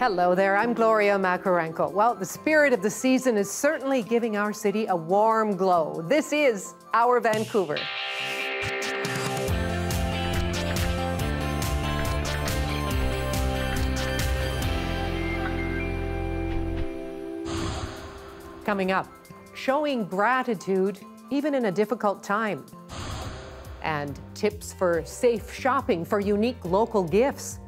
Hello there, I'm Gloria Makarenko. Well, the spirit of the season is certainly giving our city a warm glow. This is our Vancouver. Coming up, showing gratitude even in a difficult time. And tips for safe shopping for unique local gifts.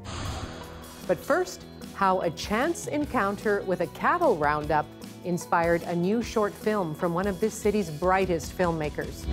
But first, how a chance encounter with a cattle roundup inspired a new short film from one of this city's brightest filmmakers.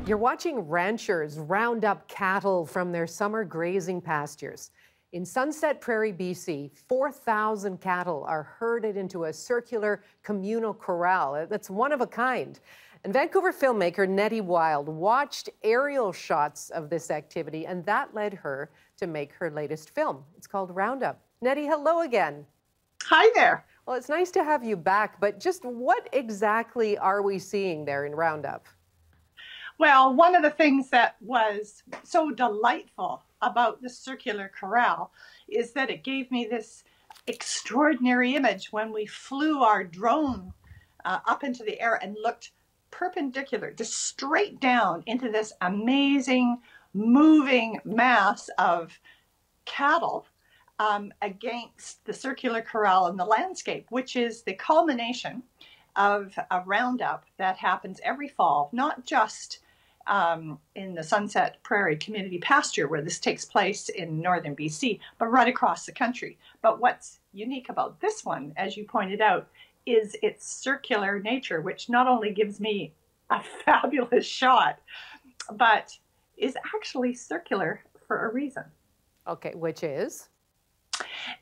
You're watching ranchers round up cattle from their summer grazing pastures. In Sunset Prairie, BC, 4,000 cattle are herded into a circular communal corral that's one of a kind. And Vancouver filmmaker Nettie Wild watched aerial shots of this activity, and that led her to make her latest film. It's called Roundup. Nettie, hello again. Hi there. Well, it's nice to have you back, but just what exactly are we seeing there in Roundup? Well, one of the things that was so delightful about the circular corral is that it gave me this extraordinary image when we flew our drone up into the air and looked perpendicular, just straight down into this amazing moving mass of cattle against the circular corral in the landscape, which is the culmination of a roundup that happens every fall, not just in the Sunset Prairie Community Pasture, where this takes place in northern BC, but right across the country. But what's unique about this one, as you pointed out, is its circular nature, which not only gives me a fabulous shot, but is actually circular for a reason. Okay, which is?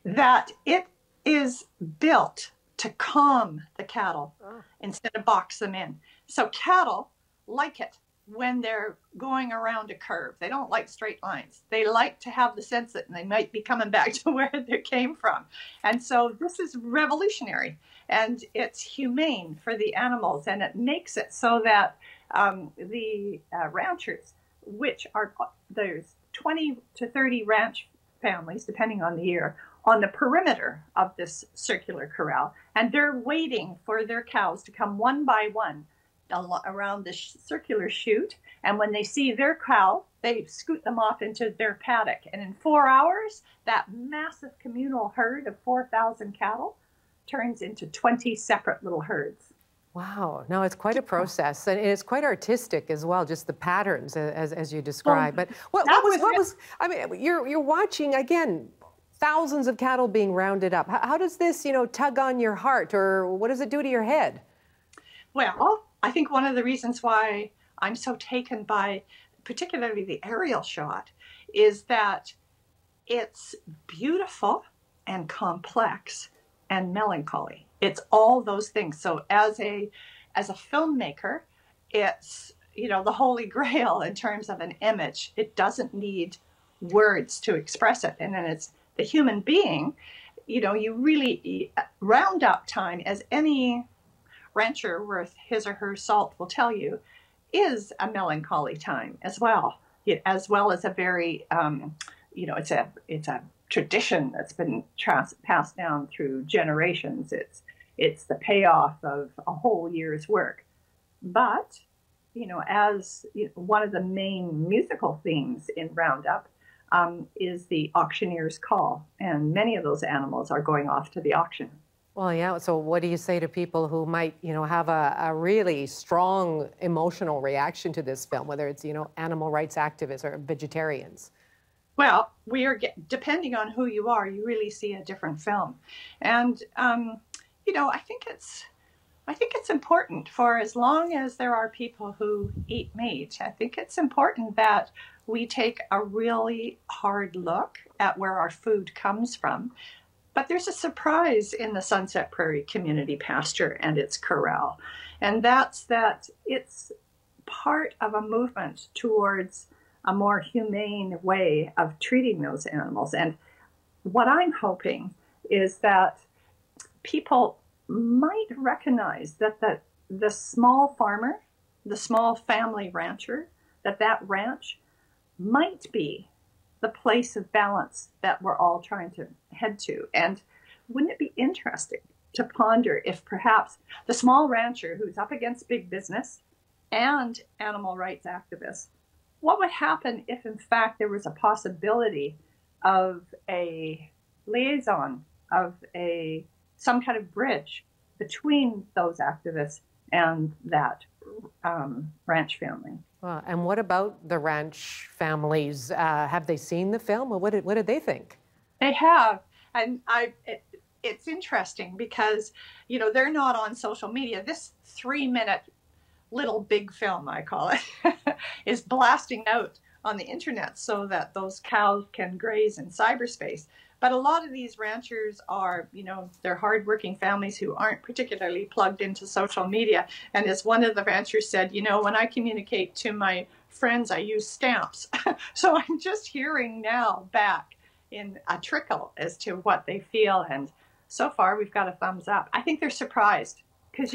That it is built to calm the cattle instead of box them in. So cattle like it when they're going around a curve. They don't like straight lines. They like to have the sense that they might be coming back to where they came from. And so this is revolutionary, and it's humane for the animals, and it makes it so that the ranchers, which are, there's 20 to 30 ranch families, depending on the year, on the perimeter of this circular corral, and they're waiting for their cows to come one by one around this circular chute, and when they see their cow, they scoot them off into their paddock, and in 4 hours, that massive communal herd of 4,000 cattle turns into 20 separate little herds. Wow, no, it's quite a process, and it's quite artistic as well, just the patterns as you describe. But what was I mean, you're watching again thousands of cattle being rounded up. How does this, tug on your heart, or what does it do to your head? Well, I think one of the reasons why I'm so taken by particularly the aerial shot is that it's beautiful and complex and melancholy. It's all those things. So as a filmmaker, it's, the holy grail in terms of an image. It doesn't need words to express it. And then it's the human being, you really roundup time, as any rancher worth his or her salt will tell you, is a melancholy time as well as a very, it's a tradition that's been passed down through generations. It's the payoff of a whole year's work. But, as one of the main musical themes in Roundup is the auctioneer's call, and many of those animals are going off to the auction. Well, yeah. So what do you say to people who might, have a really strong emotional reaction to this film, whether it's, animal rights activists or vegetarians? Well, depending on who you are, you really see a different film. And, I think it's important for as long as there are people who eat meat. I think it's important that we take a really hard look at where our food comes from. But there's a surprise in the Sunset Prairie Community Pasture and its corral, and that's that it's part of a movement towards a more humane way of treating those animals. And what I'm hoping is that people might recognize that the small farmer, the small family rancher, that ranch might be the place of balance that we're all trying to head to. And wouldn't it be interesting to ponder if perhaps the small rancher who's up against big business and animal rights activists, what would happen if in fact there was a possibility of a liaison, of some kind of bridge between those activists and that ranch family? Well, and what about the ranch families? Have they seen the film? Or what did they think? They have, and it's interesting because they're not on social media. This 3-minute little big film, I call it, is blasting out on the internet so that those cows can graze in cyberspace. But a lot of these ranchers are, they're hardworking families who aren't particularly plugged into social media. And as one of the ranchers said, when I communicate to my friends, I use stamps. So I'm just hearing now back in a trickle as to what they feel. And so far, we've got a thumbs up. I think they're surprised because,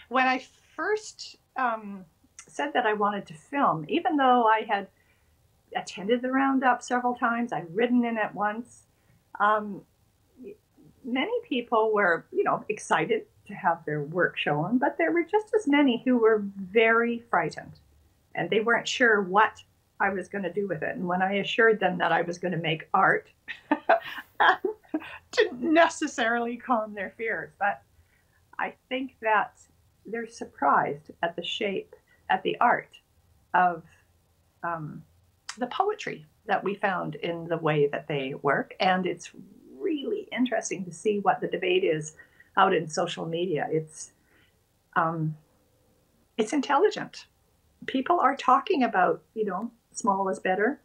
when I first said that I wanted to film, even though I had attended the Roundup several times, I'd ridden in it once, many people were, excited to have their work shown, but there were just as many who were very frightened and they weren't sure what I was going to do with it. And when I assured them that I was going to make art, didn't necessarily calm their fears, but I think that they're surprised at the shape, at the art of the poetry that we found in the way that they work. And it's really interesting to see what the debate is out in social media. It's intelligent. People are talking about, small is better.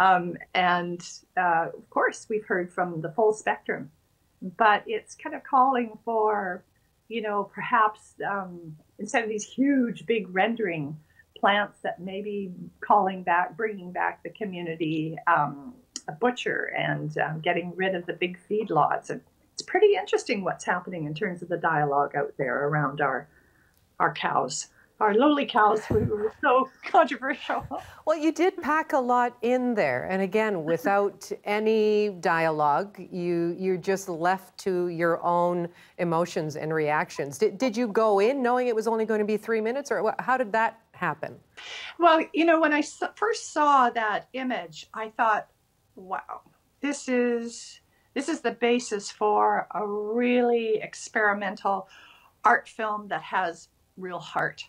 And of course, we've heard from the full spectrum, but it's kind of calling for, perhaps instead of these huge, big rendering plants, that maybe bringing back the community butcher and getting rid of the big feedlots. And it's pretty interesting what's happening in terms of the dialogue out there around our cows. Our lowly cows who were so controversial. Well, you did pack a lot in there. And again, without any dialogue, you're just left to your own emotions and reactions. Did you go in knowing it was only going to be 3 minutes, or how did that happen? Well, when I first saw that image, I thought, wow, this is the basis for a really experimental art film that has real heart.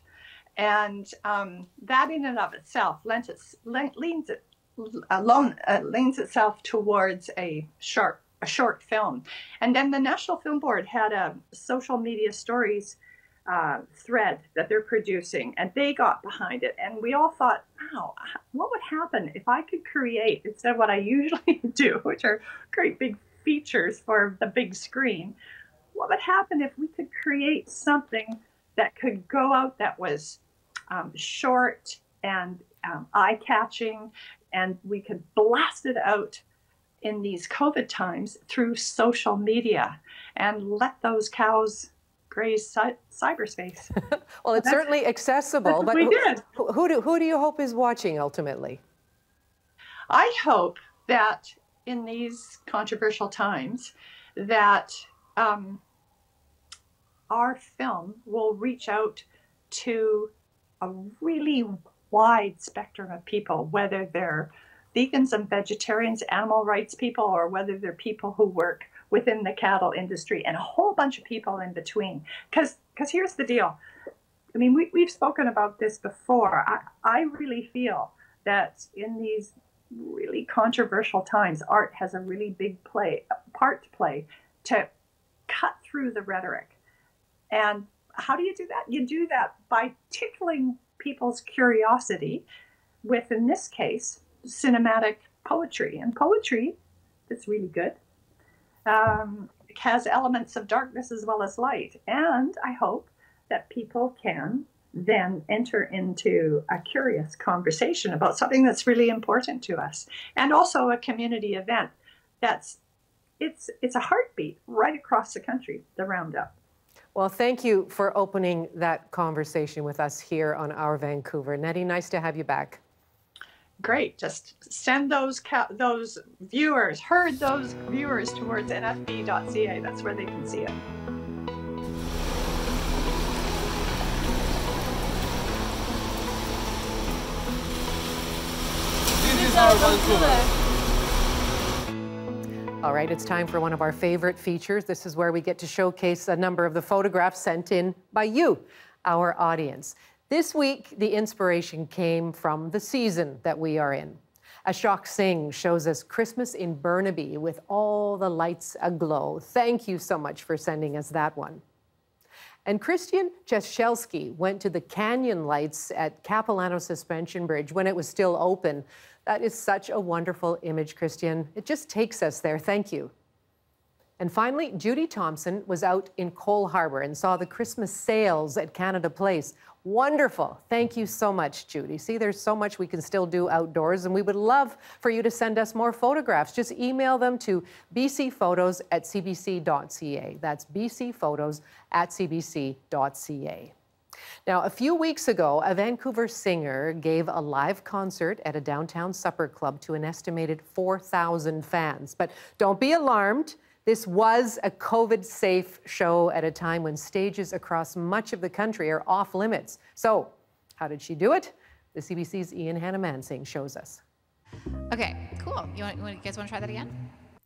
And that in and of itself leans itself towards a short film. And then the National Film Board had a social media stories thread that they're producing, and they got behind it. And we all thought, wow, what would happen if I could create, instead of what I usually do, which are create big features for the big screen, what would happen if we could create something that could go out that was short and eye-catching, and we could blast it out in these COVID times through social media and let those cows graze cyberspace. Well, it's certainly accessible, but we did. Who do you hope is watching ultimately? I hope that in these controversial times that our film will reach out to a really wide spectrum of people, whether they're vegans and vegetarians, animal rights people, or whether they're people who work within the cattle industry, and a whole bunch of people in between. Because here's the deal. I mean, we've spoken about this before. I really feel that in these really controversial times, art has a really big part to play to cut through the rhetoric. And how do you do that? You do that by tickling people's curiosity with, in this case, cinematic poetry. And poetry that's really good has elements of darkness as well as light. And I hope that people can then enter into a curious conversation about something that's really important to us, and also a community event it's a heartbeat right across the country, the Roundup. Well, thank you for opening that conversation with us here on Our Vancouver. Nettie, nice to have you back. Great. Just send those viewers towards nfb.ca. That's where they can see it. This is Our Vancouver. All right, it's time for one of our favorite features. This is where we get to showcase a number of the photographs sent in by you, our audience. This week, the inspiration came from the season that we are in. Ashok Singh shows us Christmas in Burnaby with all the lights aglow. Thank you so much for sending us that one. And Christian Jeszelski went to the canyon lights at Capilano Suspension Bridge when it was still open. That is such a wonderful image, Christian. It just takes us there. Thank you. And finally, Judy Thompson was out in Cole Harbour and saw the Christmas sales at Canada Place. Wonderful. Thank you so much, Judy. See, there's so much we can still do outdoors, and we would love for you to send us more photographs. Just email them to bcphotos@cbc.ca. That's bcphotos@cbc.ca. Now, a few weeks ago, a Vancouver singer gave a live concert at a downtown supper club to an estimated 4,000 fans. But don't be alarmed. This was a COVID-safe show at a time when stages across much of the country are off limits. So, how did she do it? The CBC's Ian Hannah-Mansing shows us. Okay, cool. You guys want to try that again?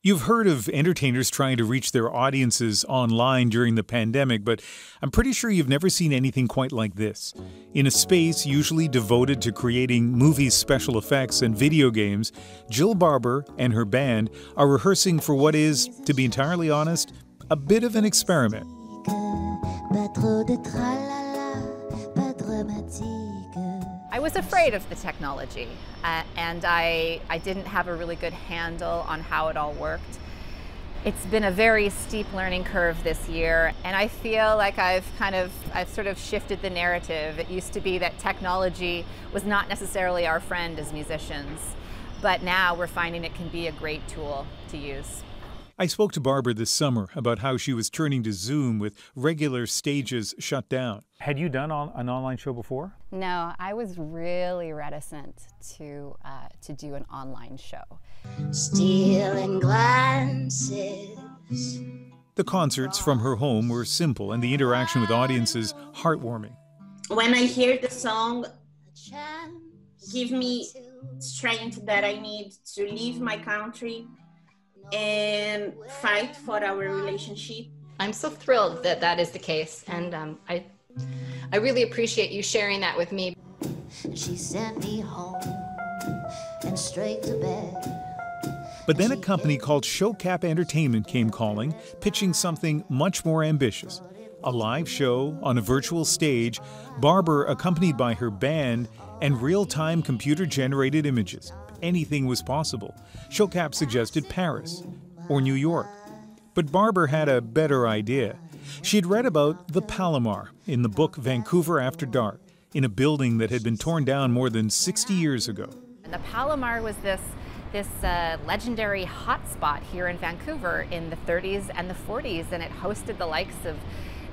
You've heard of entertainers trying to reach their audiences online during the pandemic, but I'm pretty sure you've never seen anything quite like this. In a space usually devoted to creating movies, special effects, and video games, Jill Barber and her band are rehearsing for what is, to be entirely honest, a bit of an experiment. I was afraid of the technology, and I didn't have a really good handle on how it all worked. It's been a very steep learning curve this year, and I feel like I've sort of shifted the narrative. It used to be that technology was not necessarily our friend as musicians, but now we're finding it can be a great tool to use. I spoke to Barber this summer about how she was turning to Zoom with regular stages shut down. Had you done an online show before? No, I was really reticent to do an online show. Stealing glances. The concerts from her home were simple and the interaction with audiences heartwarming. When I hear the song, give me strength that I need to leave my country and fight for our relationship. I'm so thrilled that that is the case, and I really appreciate you sharing that with me. She sent me home and straight to bed. But then a company called Showcap Entertainment came calling, pitching something much more ambitious. A live show on a virtual stage, Barber accompanied by her band, and real-time computer-generated images. Anything was possible. Showcap suggested Paris or New York. But Barber had a better idea. She'd read about the Palomar in the book Vancouver After Dark, in a building that had been torn down more than 60 years ago. And the Palomar was this legendary hotspot here in Vancouver in the 30s and the 40s, and it hosted the likes of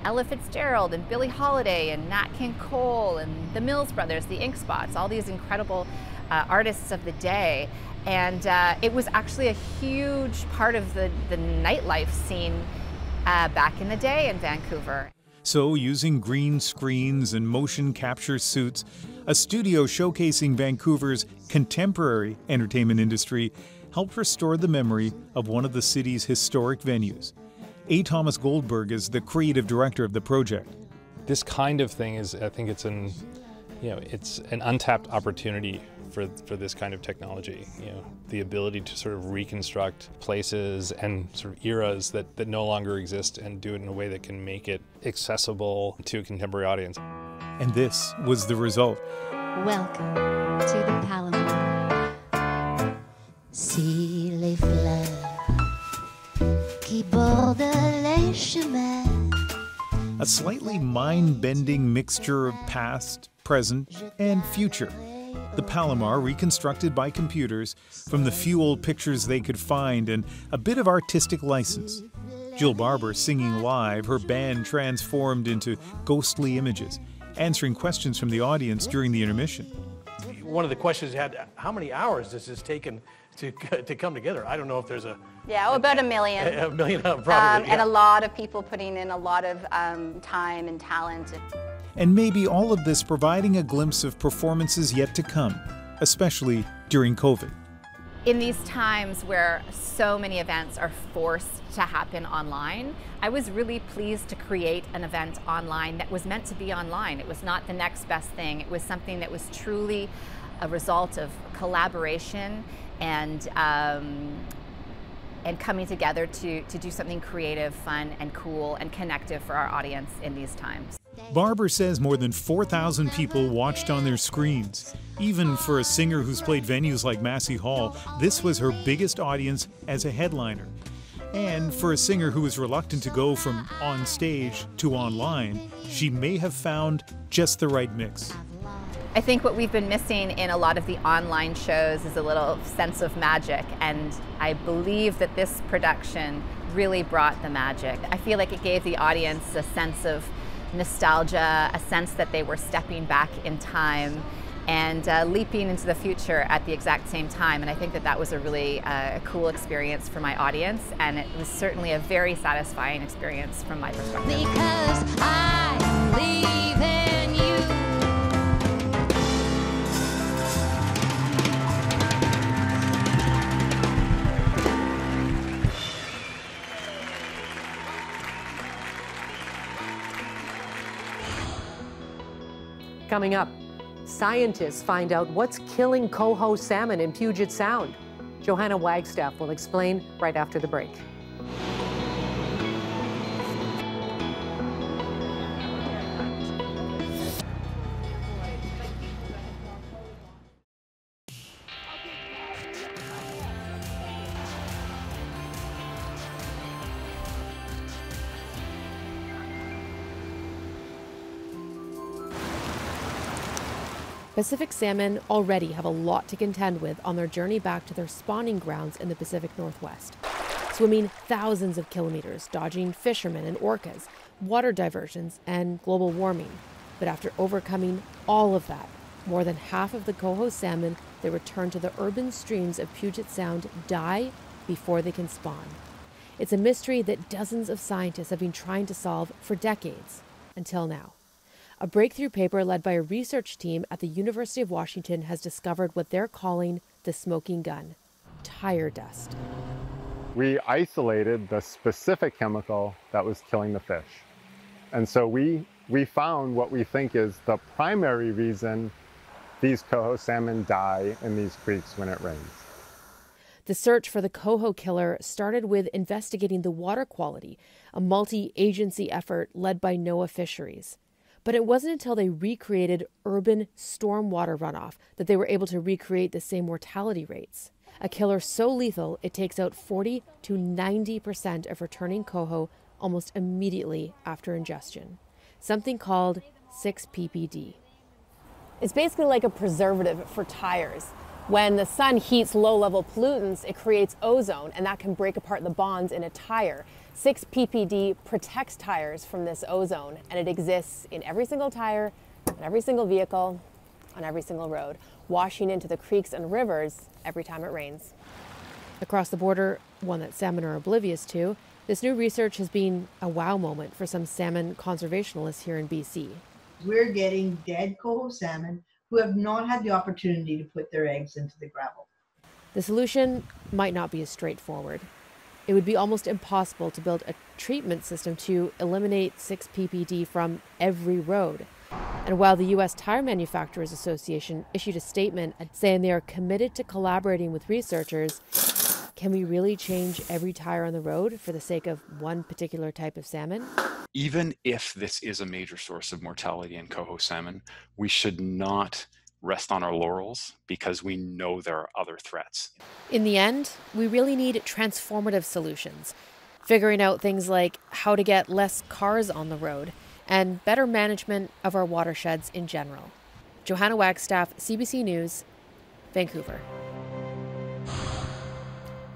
Ella Fitzgerald and Billie Holiday and Nat King Cole and the Mills Brothers, the Ink Spots, all these incredible artists of the day. And it was actually a huge part of the nightlife scene back in the day in Vancouver. So, using green screens and motion capture suits, a studio showcasing Vancouver's contemporary entertainment industry helped restore the memory of one of the city's historic venues. A. Thomas Goldberg is the creative director of the project. This kind of thing is, I think it's an untapped opportunity for this kind of technology. You know, the ability to sort of reconstruct places and sort of eras that no longer exist and do it in a way that can make it accessible to a contemporary audience. And this was the result. Welcome to the Palomar. Si les fleurs qui bordent les chemins. A slightly mind-bending mixture of past, present, and future. The Palomar reconstructed by computers from the few old pictures they could find and a bit of artistic license. Jill Barber singing live, her band transformed into ghostly images, answering questions from the audience during the intermission. One of the questions had, how many hours does this take to come together? I don't know if there's a... Yeah, about a million. A million, probably. And a lot of people putting in a lot of time and talent. And maybe all of this providing a glimpse of performances yet to come, especially during COVID. In these times where so many events are forced to happen online, I was really pleased to create an event online that was meant to be online. It was not the next best thing. It was something that was truly a result of collaboration and coming together to do something creative, fun, and cool, and connective for our audience in these times. Barber says more than 4,000 people watched on their screens. Even for a singer who's played venues like Massey Hall, this was her biggest audience as a headliner. And for a singer who was reluctant to go from on stage to online, she may have found just the right mix. I think what we've been missing in a lot of the online shows is a little sense of magic, and I believe that this production really brought the magic. I feel like it gave the audience a sense of nostalgia, a sense that they were stepping back in time and leaping into the future at the exact same time. And I think that that was a really cool experience for my audience, and it was certainly a very satisfying experience from my perspective. Because I believe in you. Coming up, scientists find out what's killing Coho salmon in Puget Sound. Johanna Wagstaff will explain right after the break. Pacific salmon already have a lot to contend with on their journey back to their spawning grounds in the Pacific Northwest. Swimming thousands of kilometers, dodging fishermen and orcas, water diversions, and global warming. But after overcoming all of that, more than half of the Coho salmon that return to the urban streams of Puget Sound die before they can spawn. It's a mystery that dozens of scientists have been trying to solve for decades, until now. A breakthrough paper led by a research team at the University of Washington has discovered what they're calling the smoking gun, tire dust. We isolated the specific chemical that was killing the fish. And so we found what we think is the primary reason these Coho salmon die in these creeks when it rains. The search for the Coho killer started with investigating the water quality, a multi-agency effort led by NOAA Fisheries. But it wasn't until they recreated urban stormwater runoff that they were able to recreate the same mortality rates. A killer so lethal, it takes out 40 to 90% of returning Coho almost immediately after ingestion, something called 6-PPD. It's basically like a preservative for tires. When the sun heats low-level pollutants, it creates ozone, and that can break apart the bonds in a tire. 6-PPD protects tires from this ozone, and it exists in every single tire, in every single vehicle, on every single road, washing into the creeks and rivers every time it rains. Across the border, one that salmon are oblivious to, this new research has been a wow moment for some salmon conservationists here in BC. We're getting dead Coho salmon who have not had the opportunity to put their eggs into the gravel. The solution might not be as straightforward. It would be almost impossible to build a treatment system to eliminate 6-PPD from every road. And while the U.S. Tire Manufacturers Association issued a statement saying they are committed to collaborating with researchers, can we really change every tire on the road for the sake of one particular type of salmon? Even if this is a major source of mortality in coho salmon, we should not rest on our laurels because we know there are other threats. In the end, we really need transformative solutions, figuring out things like how to get less cars on the road and better management of our watersheds in general. Johanna Wagstaff, CBC News, Vancouver.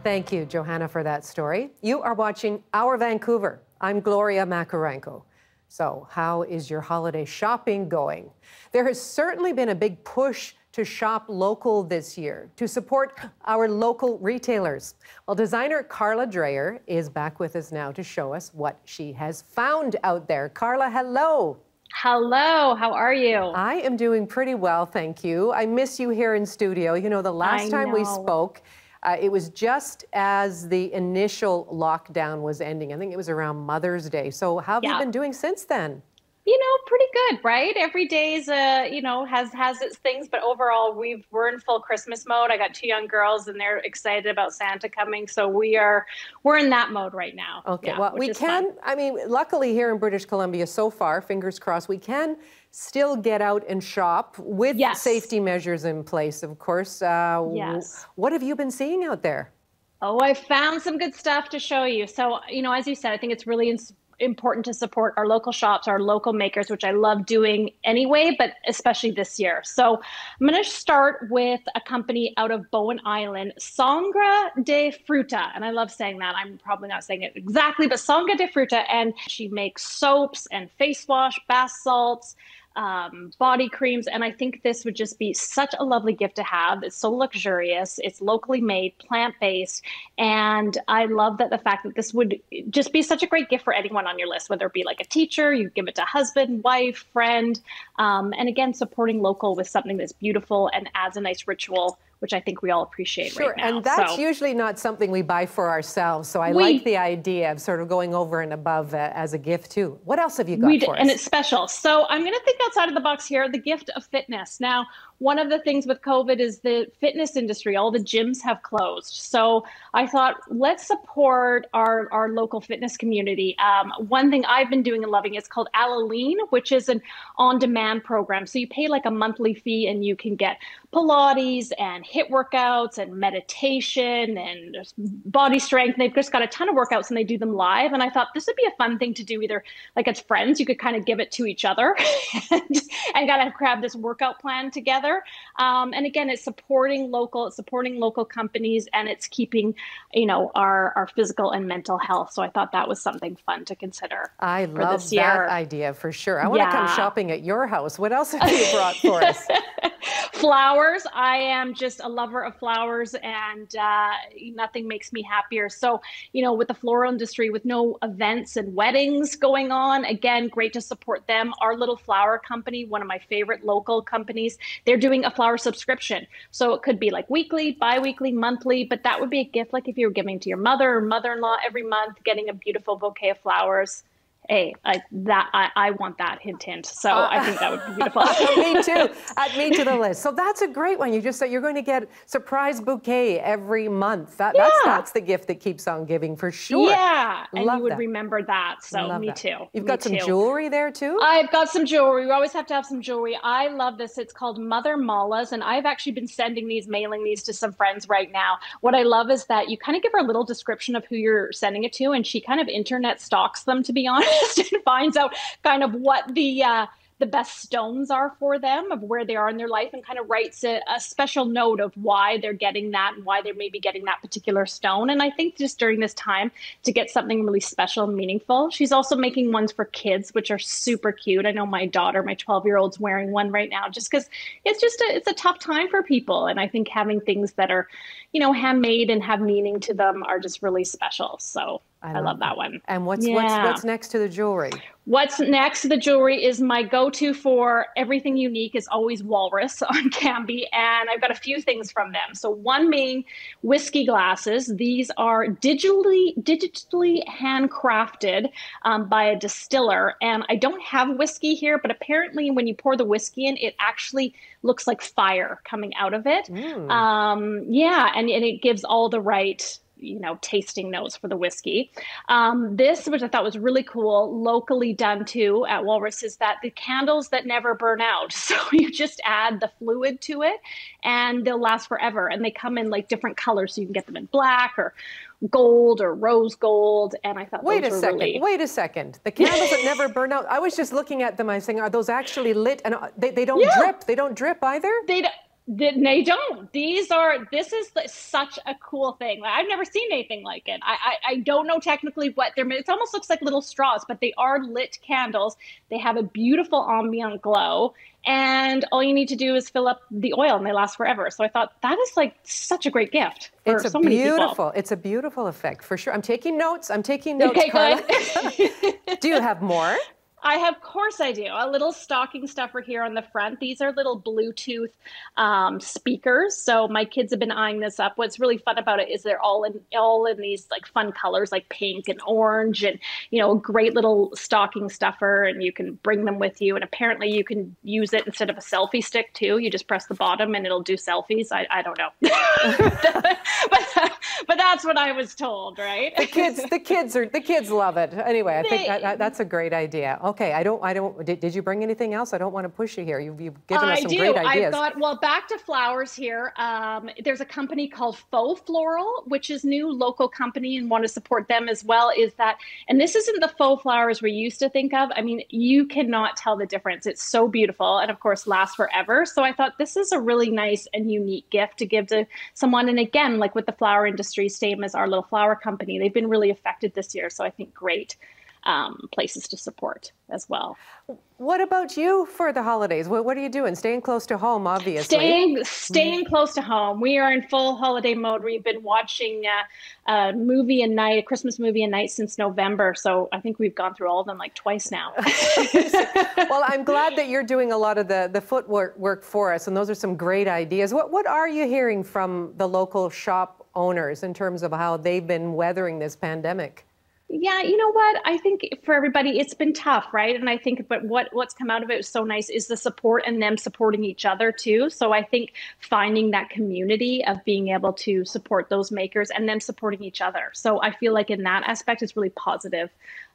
Thank you, Johanna, for that story. You are watching Our Vancouver. I'm Gloria Makarenko. So, how is your holiday shopping going? There has certainly been a big push to shop local this year, to support our local retailers. Well, designer Karla Dreyer is back with us now to show us what she has found out there. Karla, hello. Hello, how are you? I am doing pretty well, thank you. I miss you here in studio. You know, the last time we spoke, it was just as the initial lockdown was ending. I think it was around Mother's Day. So how have you been doing since then? You know, pretty good, right? Every day's, you know, has its things, but overall, we're in full Christmas mode. I got 2 young girls, and they're excited about Santa coming, so we're in that mode right now. Okay, yeah, well, we can. Fun. I mean, luckily here in British Columbia, so far, fingers crossed, we can still get out and shop with safety measures in place, of course. Yes. What have you been seeing out there? Oh, I found some good stuff to show you. So, you know, as you said, I think it's really important to support our local shops, our local makers, which I love doing anyway, but especially this year. So I'm going to start with a company out of Bowen Island, Sangre de Fruta. And I love saying that. I'm probably not saying it exactly, but Sangre de Fruta. And she makes soaps and face wash, bath salts, body creams, and I think this would just be such a lovely gift to have. It's so luxurious, it's locally made, plant-based, and I love that the fact that this would just be such a great gift for anyone on your list, whether it be like a teacher, you give it to husband, wife, friend, and again, supporting local with something that's beautiful and adds a nice ritual, which I think we all appreciate right now. And that's usually not something we buy for ourselves. So I like the idea of sort of going over and above as a gift too. What else have you got for us? And it's special. So I'm going to think outside of the box here, the gift of fitness. Now, one of the things with COVID is the fitness industry. All the gyms have closed. So I thought, let's support our local fitness community. One thing I've been doing and loving is called Alaline, which is an on-demand program. So you pay like a monthly fee and you can get Pilates and HIIT workouts and meditation and body strength. They've just got a ton of workouts and they do them live. And I thought this would be a fun thing to do either like as friends, you could kind of give it to each other and kind of grab this workout plan together. And again, it's supporting local companies, and it's keeping, you know, our physical and mental health. So I thought that was something fun to consider. I love that idea for sure. I want to come shopping at your house. What else have you brought for us? Flowers. I am just a lover of flowers, and nothing makes me happier. So, you know, with the floral industry, with no events and weddings going on, again, great to support them. Our little flower company, one of my favorite local companies, they're doing a flower subscription. So it could be like weekly, bi-weekly, monthly, but that would be a gift like if you were giving to your mother or mother-in-law every month, getting a beautiful bouquet of flowers. Hey, I want that, hint, hint. So I think that would be beautiful. Me too. Add me to the list. So that's a great one. You just said you're going to get surprise bouquet every month. That's the gift that keeps on giving for sure. Yeah, and you would remember that. So me too. You've got some jewelry there too? I've got some jewelry. We always have to have some jewelry. I love this. It's called Mother Malas, and I've actually been mailing these to some friends right now. What I love is that you kind of give her a little description of who you're sending it to, and she kind of internet stalks them, to be honest. And finds out kind of what the best stones are for them, of where they are in their life, and kind of writes a special note of why they're getting that and why they're maybe getting that particular stone. And I think just during this time to get something really special and meaningful. She's also making ones for kids, which are super cute. I know my daughter, my 12-year-old's wearing one right now just because it's a tough time for people. And I think having things that are, you know, handmade and have meaning to them are just really special. So I love that one. And what's next to the jewelry? What's next to the jewelry is my go-to for everything unique is always Walrus on Cambie, and I've got a few things from them. So one being whiskey glasses. These are digitally handcrafted by a distiller, and I don't have whiskey here, but apparently when you pour the whiskey in, it actually looks like fire coming out of it. Yeah, and it gives all the right tasting notes for the whiskey. This, which I thought was really cool, locally done too at Walrus, is that the candles that never burn out. So you just add the fluid to it and they'll last forever. And they come in like different colors. So you can get them in black or gold or rose gold. And I thought, wait a second. The candles that never burn out. I was just looking at them. I was saying, are those actually lit? And they don't drip. They don't drip either? They don't. This is such a cool thing. I've never seen anything like it. I don't know technically what they're made. It almost looks like little straws, but they are lit candles. They have a beautiful ambient glow, and all you need to do is fill up the oil, and they last forever. So I thought that is like such a great gift for so many people. It's a beautiful effect for sure. I'm taking notes. Okay, Karla. Do you have more? Of course I do. A little stocking stuffer here on the front. These are little Bluetooth speakers. So my kids have been eyeing this up. What's really fun about it is they're all in these like fun colors like pink and orange, and a great little stocking stuffer, and you can bring them with you. And apparently you can use it instead of a selfie stick too. You just press the bottom and it'll do selfies. I don't know. but that's what I was told, right? The kids love it. Anyway, I think that's a great idea. Okay, did you bring anything else? I don't want to push you here. You've given us some great ideas. Back to flowers here. There's a company called Faux Floral, which is new, local company, and want to support them as well. And this isn't the faux flowers we used to think of. I mean, you cannot tell the difference. It's so beautiful and of course lasts forever. So I thought this is a really nice and unique gift to give to someone. And again, like with the flower industry, same as our little flower company, they've been really affected this year. So I think great places to support as well. What about you for the holidays? What are you doing? Staying close to home, obviously. Staying close to home. We are in full holiday mode. We've been watching a Christmas movie a night since November. So I think we've gone through all of them like twice now. Well, I'm glad that you're doing a lot of the footwork work for us, and those are some great ideas. What are you hearing from the local shop owners in terms of how they've been weathering this pandemic? Yeah, you know what? I think for everybody, it's been tough, right? And I think, but what's come out of it is so nice is the support and them supporting each other too. So I think finding that community of being able to support those makers and them supporting each other. So I feel like in that aspect, it's really positive.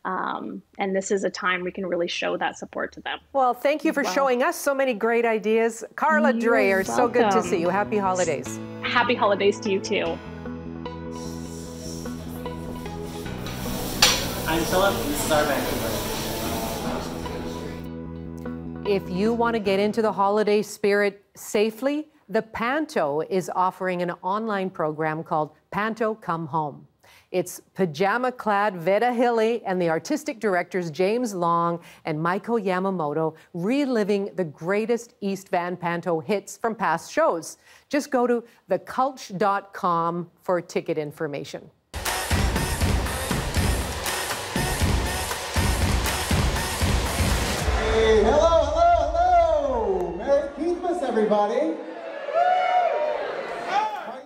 And this is a time we can really show that support to them. Well, thank you for showing us so many great ideas. Karla Dreyer, so good to see you. Happy holidays. Happy holidays to you too. I'm Philip, this is our Vancouver. If you want to get into the holiday spirit safely, the Panto is offering an online program called Panto Come Home. It's pajama-clad Veda Hilly and the artistic directors James Long and Maiko Yamamoto reliving the greatest East Van Panto hits from past shows. Just go to theculch.com for ticket information. Hey, hello! Merry Christmas, everybody!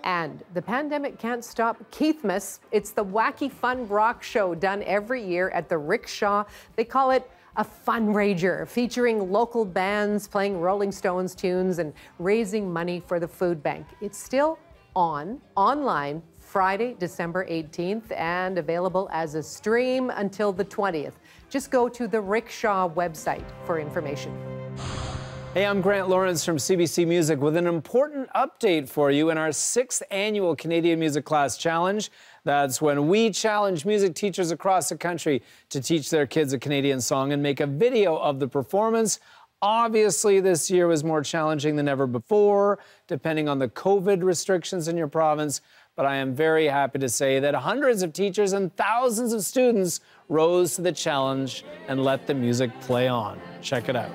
And the pandemic can't stop Keithmas. It's the wacky fun rock show done every year at the Rickshaw. They call it a fundraiser, featuring local bands playing Rolling Stones tunes and raising money for the food bank. It's still online, Friday, December 18th, and available as a stream until the 20th. Just go to the Rickshaw website for information. Hey, I'm Grant Lawrence from CBC Music with an important update for you in our 6th annual Canadian Music Class Challenge. That's when we challenge music teachers across the country to teach their kids a Canadian song and make a video of the performance. Obviously, this year was more challenging than ever before, depending on the COVID restrictions in your province. But I am very happy to say that hundreds of teachers and thousands of students rose to the challenge and let the music play on. Check it out.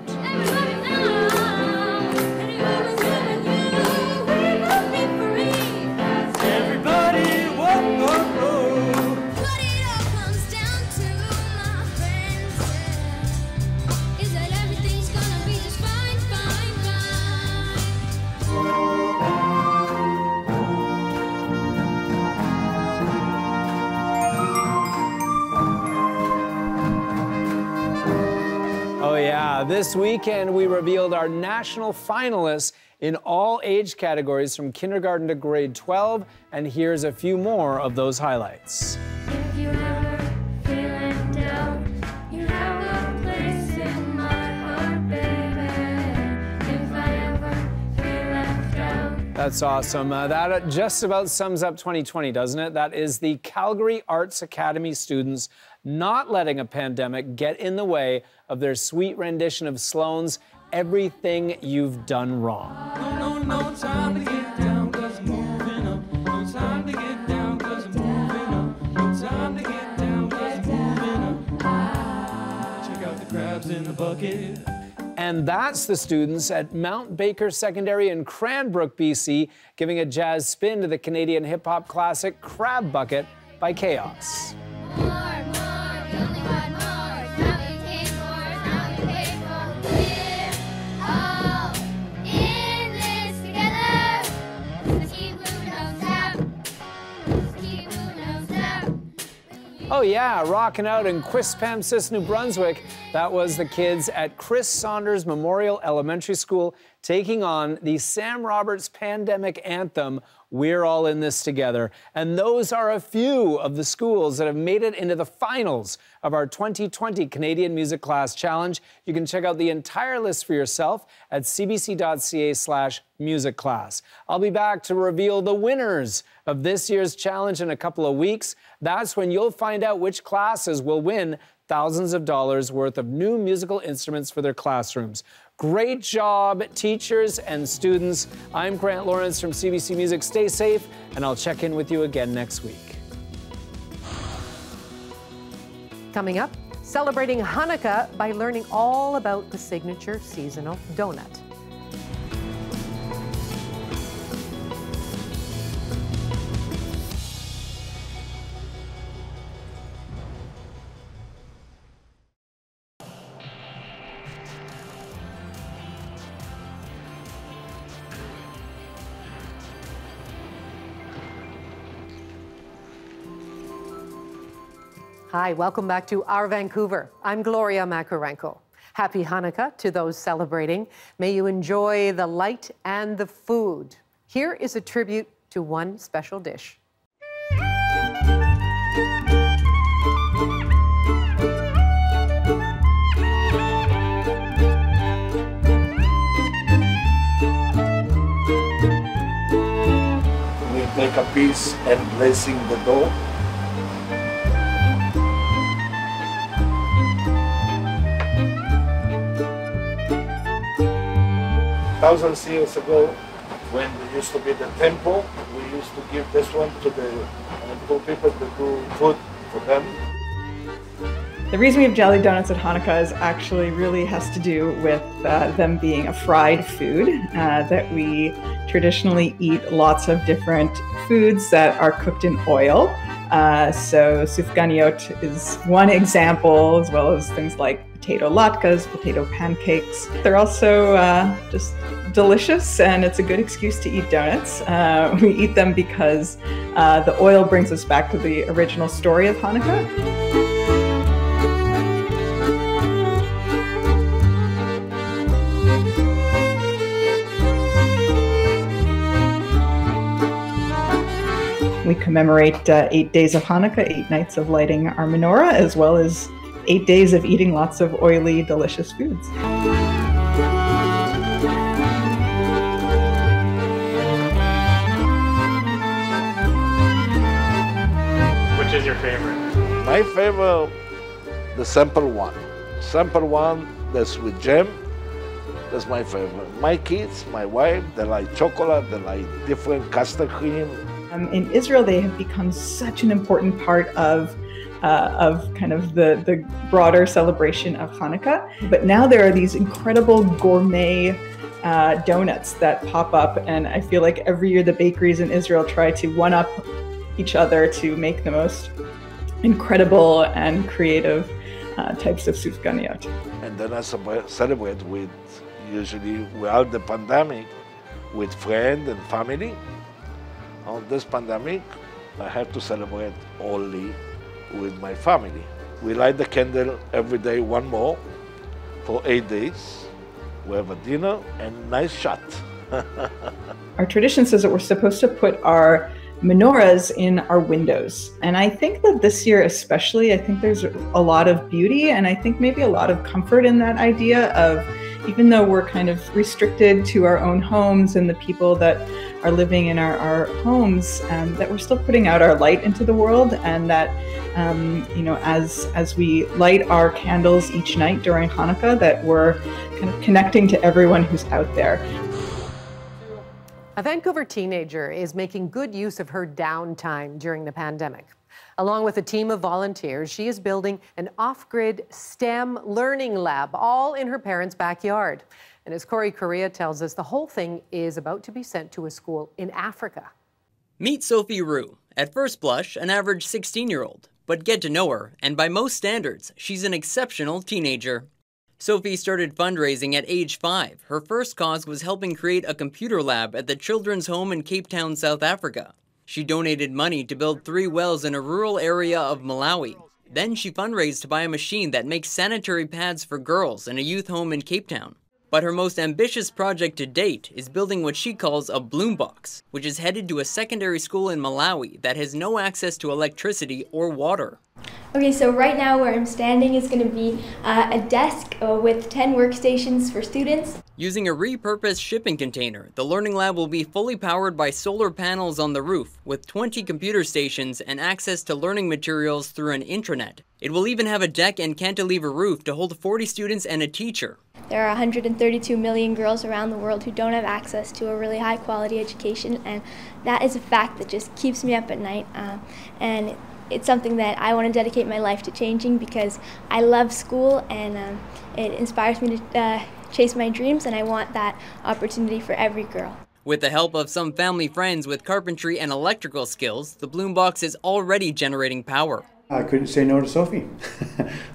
This weekend, we revealed our national finalists in all age categories from kindergarten to grade 12, and here's a few more of those highlights. If you ever feeling down, you have a place in my heart, baby. If I ever feel left out. That's awesome. That just about sums up 2020, doesn't it? That is the Calgary Arts Academy students not letting a pandemic get in the way of their sweet rendition of Sloan's Everything You've Done Wrong. No time to get down, 'cause moving up. No time to get down, 'cause moving up. No time to get down, 'cause moving up. Check out the crabs in the bucket. And that's the students at Mount Baker Secondary in Cranbrook, BC, giving a jazz spin to the Canadian hip-hop classic Crab Bucket by Chaos. Oh yeah, rocking out in Quispamsis, New Brunswick. That was the kids at Chris Saunders Memorial Elementary School taking on the Sam Roberts pandemic anthem, We're All in This Together. And those are a few of the schools that have made it into the finals of our 2020 Canadian Music Class Challenge. You can check out the entire list for yourself at cbc.ca/music class. I'll be back to reveal the winners of this year's challenge in a couple of weeks. That's when you'll find out which classes will win thousands of dollars worth of new musical instruments for their classrooms. Great job, teachers and students. I'm Grant Lawrence from CBC Music. Stay safe, and I'll check in with you again next week. Coming up, celebrating Hanukkah by learning all about the signature seasonal donut. Hi, welcome back to Our Vancouver. I'm Gloria Makarenko. Happy Hanukkah to those celebrating. May you enjoy the light and the food. Here is a tribute to one special dish. We take a piece and blessing the dough. Thousands of years ago, when there used to be the temple, we used to give this one to the poor people to do food for them. The reason we have jelly donuts at Hanukkah is actually really has to do with them being a fried food, that we traditionally eat lots of different foods that are cooked in oil. So sufganiot is one example, as well as things like potato latkes, potato pancakes. They're also just delicious, and it's a good excuse to eat donuts. We eat them because the oil brings us back to the original story of Hanukkah. We commemorate 8 days of Hanukkah, 8 nights of lighting our menorah, as well as 8 days of eating lots of oily, delicious foods. Which is your favorite? My favorite, the simple one. Simple one that's with jam. That's my favorite. My kids, my wife, they like chocolate, they like different custard cream. In Israel, they have become such an important part of kind of the broader celebration of Hanukkah. But now there are these incredible gourmet donuts that pop up, and I feel like every year the bakeries in Israel try to one-up each other to make the most incredible and creative types of sufganiot. And then I celebrate with, usually without the pandemic, with friends and family. On this pandemic, I have to celebrate only with my family. We light the candle every day, one more, for 8 days. We have a dinner and a nice shot. Our tradition says that we're supposed to put our menorahs in our windows. And I think that this year especially, I think there's a lot of beauty and I think maybe a lot of comfort in that idea of, even though we're kind of restricted to our own homes and the people that are living in our homes, that we're still putting out our light into the world, and that as we light our candles each night during Hanukkah, that we're kind of connecting to everyone who's out there. A Vancouver teenager is making good use of her downtime during the pandemic. Along with a team of volunteers, she is building an off-grid STEM learning lab, all in her parents' backyard. And as Karla tells us, the whole thing is about to be sent to a school in Africa. Meet Sophie Rue. At first blush, an average 16-year-old. But get to know her, and by most standards, she's an exceptional teenager. Sophie started fundraising at age 5. Her first cause was helping create a computer lab at the Children's Home in Cape Town, South Africa. She donated money to build 3 wells in a rural area of Malawi. Then she fundraised to buy a machine that makes sanitary pads for girls in a youth home in Cape Town. But her most ambitious project to date is building what she calls a Bloombox, which is headed to a secondary school in Malawi that has no access to electricity or water. Okay, so right now where I'm standing is going to be a desk with 10 workstations for students. Using a repurposed shipping container, the learning lab will be fully powered by solar panels on the roof, with 20 computer stations and access to learning materials through an intranet. It will even have a deck and cantilever roof to hold 40 students and a teacher. There are 132 million girls around the world who don't have access to a really high quality education, and that is a fact that just keeps me up at night. And it's something that I want to dedicate my life to changing, because I love school and it inspires me to chase my dreams, and I want that opportunity for every girl. With the help of some family friends with carpentry and electrical skills, the Bloombox is already generating power. I couldn't say no to Sophie.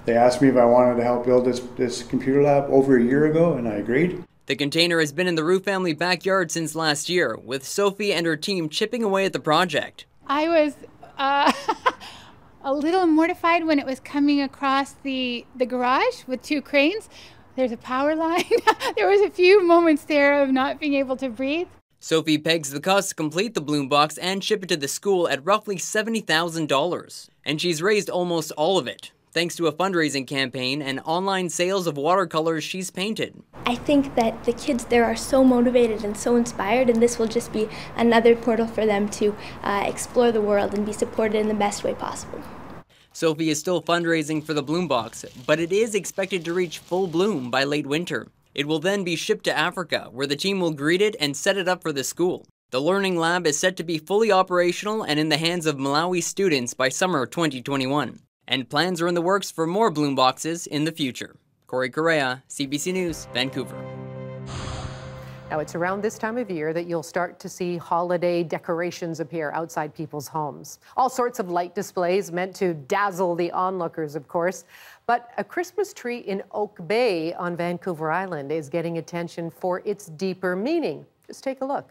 They asked me if I wanted to help build this computer lab over a year ago, and I agreed. The container has been in the Rue family backyard since last year, with Sophie and her team chipping away at the project. I was a little mortified when it was coming across the garage with 2 cranes. There's a power line. There was a few moments there of not being able to breathe. Sophie pegs the cost to complete the Bloombox and ship it to the school at roughly $70,000. And she's raised almost all of it, thanks to a fundraising campaign and online sales of watercolors she's painted. I think that the kids there are so motivated and so inspired, and this will just be another portal for them to explore the world and be supported in the best way possible. Sophie is still fundraising for the Bloombox, but it is expected to reach full bloom by late winter. It will then be shipped to Africa, where the team will greet it and set it up for the school. The Learning Lab is set to be fully operational and in the hands of Malawi students by summer 2021. And plans are in the works for more Bloomboxes in the future. Karla, CBC News, Vancouver. Now, it's around this time of year that you'll start to see holiday decorations appear outside people's homes. All sorts of light displays meant to dazzle the onlookers, of course. But a Christmas tree in Oak Bay on Vancouver Island is getting attention for its deeper meaning. Just take a look.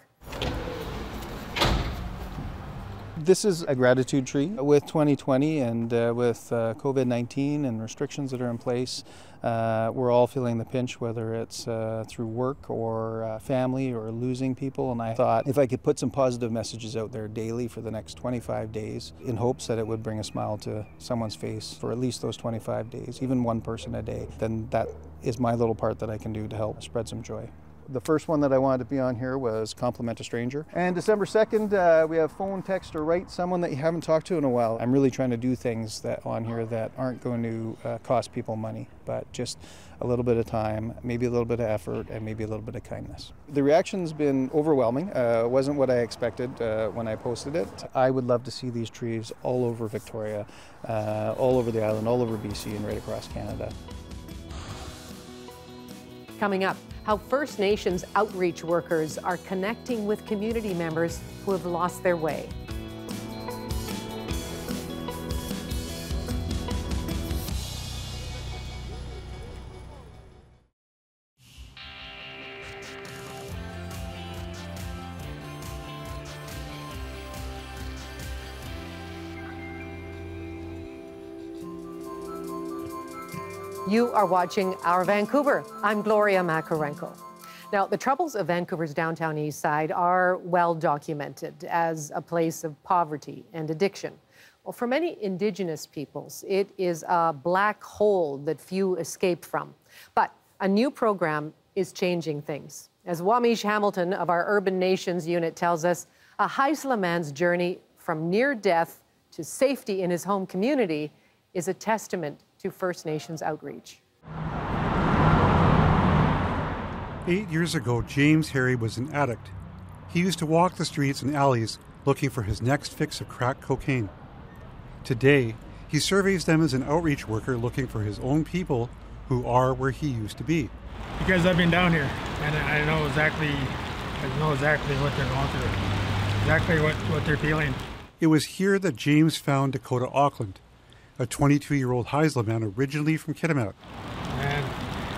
This is a gratitude tree. With 2020 and with COVID-19 and restrictions that are in place, we're all feeling the pinch, whether it's through work or family or losing people. And I thought if I could put some positive messages out there daily for the next 25 days in hopes that it would bring a smile to someone's face for at least those 25 days, even one person a day, then that is my little part that I can do to help spread some joy. The first one that I wanted to be on here was Compliment a Stranger. And December 2nd, we have phone, text, or write someone that you haven't talked to in a while. I'm really trying to do things that on here that aren't going to cost people money, but just a little bit of time, maybe a little bit of effort, and maybe a little bit of kindness. The reaction's been overwhelming. It wasn't what I expected when I posted it. I would love to see these trees all over Victoria, all over the island, all over BC, and right across Canada. Coming up, how First Nations outreach workers are connecting with community members who have lost their way. You are watching Our Vancouver. I'm Gloria Makarenko. Now, the troubles of Vancouver's downtown east side are well documented as a place of poverty and addiction. Well, for many Indigenous peoples, it is a black hole that few escape from. But a new program is changing things. As Wamish Hamilton of our Urban Nations unit tells us, a Haisla man's journey from near death to safety in his home community is a testament to First Nations outreach. 8 years ago, James Harry was an addict. He used to walk the streets and alleys looking for his next fix of crack cocaine. Today, he surveys them as an outreach worker looking for his own people who are where he used to be. Because I've been down here and I know exactly what they're going through, exactly what they're feeling. It was here that James found Dakota Auckland, a 22-year-old Haisla man originally from Kitimat. And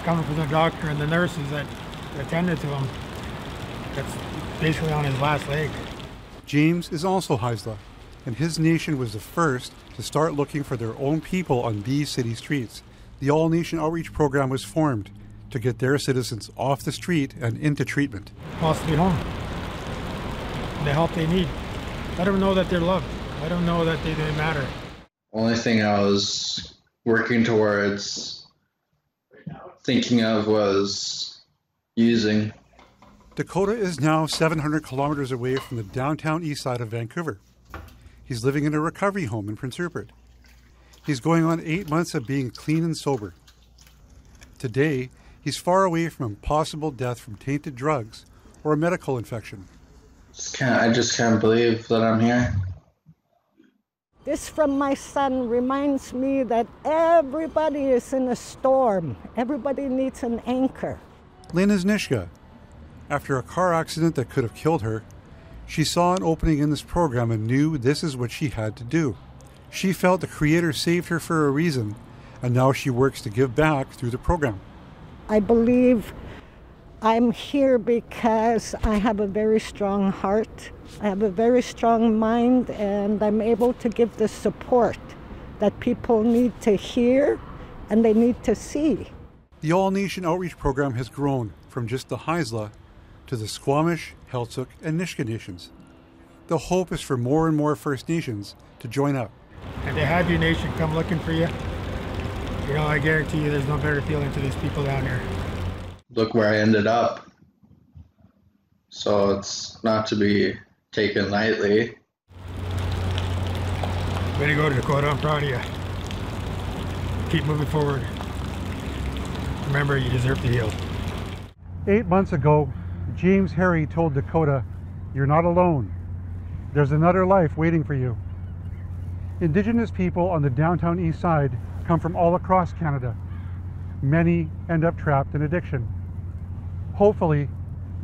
coming from the doctor and the nurses that attended to him, that's basically on his last leg. James is also Haisla, and his nation was the first to start looking for their own people on these city streets. The All-Nation Outreach Program was formed to get their citizens off the street and into treatment. Possibly home. The help they need. Let them know that they're loved. Let them know that they matter. Only thing I was working towards thinking of was using. Dakota is now 700 kilometers away from the downtown east side of Vancouver. He's living in a recovery home in Prince Rupert. He's going on 8 months of being clean and sober. Today, he's far away from a possible death from tainted drugs or a medical infection. I just can't believe that I'm here. This from my son reminds me that everybody is in a storm. Everybody needs an anchor. Lynn is Nishka. After a car accident that could have killed her, she saw an opening in this program and knew this is what she had to do. She felt the Creator saved her for a reason, and now she works to give back through the program. I believe I'm here because I have a very strong heart. I have a very strong mind, and I'm able to give the support that people need to hear and they need to see. The All-Nation Outreach Program has grown from just the Haisla to the Squamish, Heiltsuk, and Nisga'a nations. The hope is for more and more First Nations to join up. And to have your nation come looking for you, I guarantee you there's no better feeling to these people down here. Look where I ended up. So it's not to be taken lightly. Way to go, Dakota. I'm proud of you. Keep moving forward. Remember, you deserve to heal. 8 months ago, James Harry told Dakota, "You're not alone. There's another life waiting for you." Indigenous people on the downtown east side come from all across Canada. Many end up trapped in addiction. Hopefully,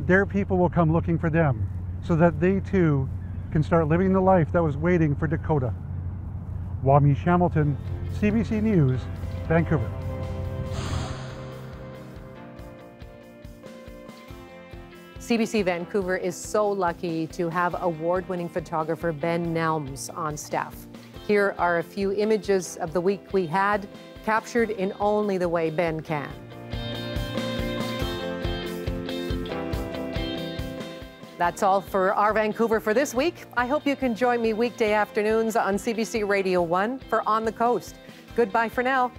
their people will come looking for them so that they too can start living the life that was waiting for Dakota. Wamish Hamilton, CBC News, Vancouver. CBC Vancouver is so lucky to have award-winning photographer Ben Nelms on staff. Here are a few images of the week we had, captured in only the way Ben can. That's all for Our Vancouver for this week. I hope you can join me weekday afternoons on CBC Radio 1 for On the Coast. Goodbye for now.